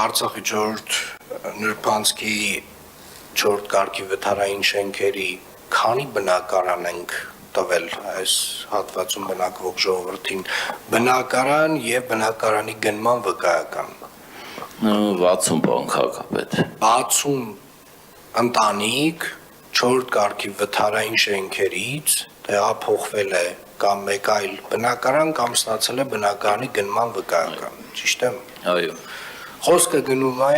Արցախի 4 նրբանցքի 4 կարգի վթարային շենքերի քանի բնակարան ենք տվել այս հատվածում բնակվող ժողովրդին բնակարան եւ բնակարանի գնման վկայական 60 բան քաղաքապետ 60 ընտանիք 4 կարգի վթարային շենքերից տեղափոխվել է կամ մեկ այլ բնակարան կամ ստացել է բնակարանի գնման վկայական ճիշտ է այո խոսքը գնում է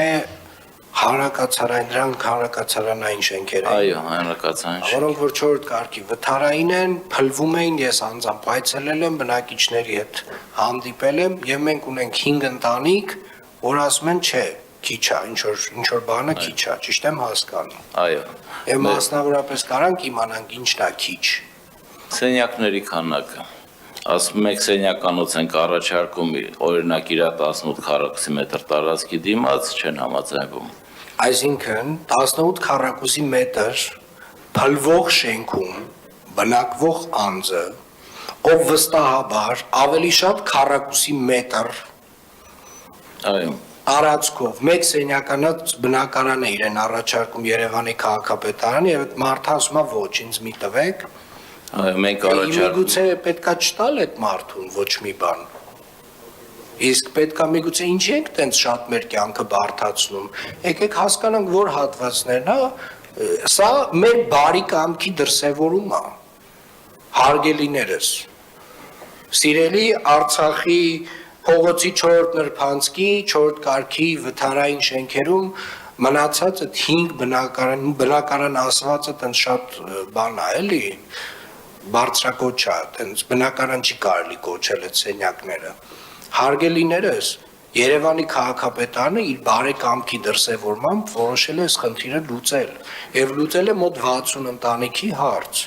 հանրակացարանային շենքեր այո հանրակացարան որոնք որ 4 կարգի վթարային են փլվում էին ես անձամբ այցելել եմ բնակիչների հետ հանդիպել եմ եւ մենք ունենք 5 ընտանիք որ ասում են չէ քիչ է ինչ որ բանը քիչ է ճիշտ եմ հասկանում այո եւ մասնավորապես կարանք իմանանք ինչն է քիչ սենյակների քանակը ասում եք սենյականոց ենք առաջարկում օրինակ իր 18 քառակուսի մետր տարածքի դիմաց չեն համաձայնվում այսինքն 18 քառակուսի մետր փլվող շենքում բնակվող անձը ով վստահաբար ավելի շատ քառակուսի մետր այո տարածքով մեկ սենյականոց բնակարան է իրեն առաջարկում Երևանի քաղաքապետարանը եւ այդ մարդը ասում է ոչ ինձ մի տվեք մենք առաջարկում միգուցե պետքա չտալ այդ մարդուն ոչ մի բան իսկ պետքա միգուցե ինչի ենք տենց շատ մեր կյանքը բարդացնում եկեք հասկանանք որ հատվածներն է սա մեր բարի կամքի դրսևորում է հարգելիներս սիրելի Արցախի Փողոցի 4 նրբանցքի 4 կարգի վթարային շենքերում մնացած այդ 5 բնակարան ասվածը տենց շատ բան է էլի բարձրակոչ է տենց բնակարան չի կարելի կոչել այդ սենյակները հարգելիներս Երևանի քաղաքապետարանը իր բարեկամքի դրսևորմամբ որոշել է այս խնդիրը լուծել եւ լուծել է մոտ 60 ընտանիքի հարց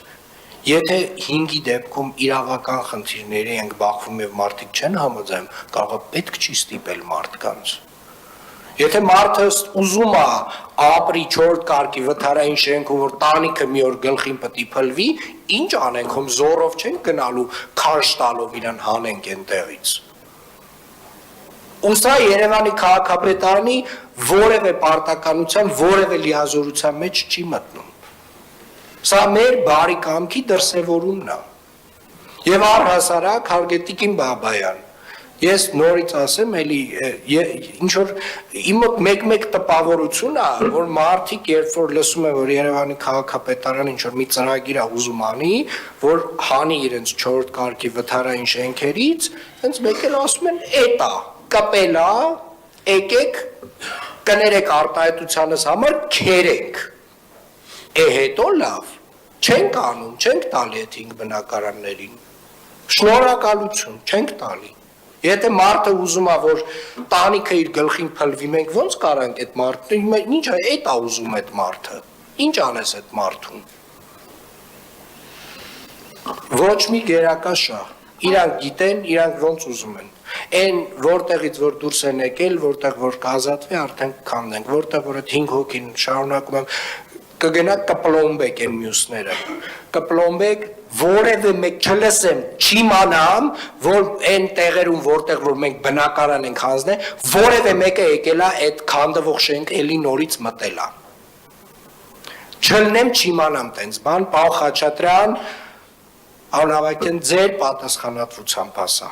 Եթե 5-ի դեպքում իրավական խնդիրների ենք բախվում եւ մարդիկ չեն համաձայնում, կարող է պետք չի ստիպել մարդկանց։ Եթե մարդը ուզում է ապրի 4 կարգի վթարային շենքում, որ տանիքը մի օր գլխին պետք է փլվի, ինչ անենք, հում զորով չենք գնալու, քաշ տալով իրան հանենք այնտեղից։ Ուսա Երևանի քաղաքապետարանի որևէ պարտականության, որևէ լիազորության մեջ չի մտնում։ Սա մեր բարի կամքի դրսևորումն է։ Եվ առհասարակ Հարգետիկին Բաբայան, ես նորից ասեմ, էլի ինչ որ իմ մեկ տպավորություն է, որ մարդիկ երբ որ լսում են, որ Երևանի քաղաքապետարանը ինչ որ մի ծրագիր է ուզում անի, որ հանի իրենց 4 կարգի վթարային շենքերից, հենց մեկ էլ ասում են, էտա, կպել է, եկեք կներեք արտահայտությանս համար քերենք։ Հետո լավ, չենք անում, չենք տալի այդ 5 բնակարաններին, շնորհակալություն, չենք տալի, եթե մարդը ուզում է, որ տանիքը իր գլխին փլվի, մենք ոնց կարանք այդ մարդը, ինչ է, էտ է ուզում այդ մարդը, ինչ անես այդ մարդուն, ոչ մի գերակա շահ, իրանք գիտեն, իրանք ոնց ուզում են, Այն որտեղից որ դուրս են եկել, որտեղ որ կազատվի, արդեն քանդենք, որտեղ որ այդ 5 հոգին շարունակում են կգնա կպլոմբեք են մյուսները, կպլոմբեք որևէ մեկ չլսեմ, չիմանամ, որ այն տեղերում, որտեղ որ մենք բնակարան ենք հանձնել, որևէ մեկը եկել է այդ քանդվող շենք էլի նորից մտել է։ Չլնեմ, չիմանամ տենց բան, Պաո Խաչատրյան, անհավաքեն ձեր պատասխանատվությամբ ասա։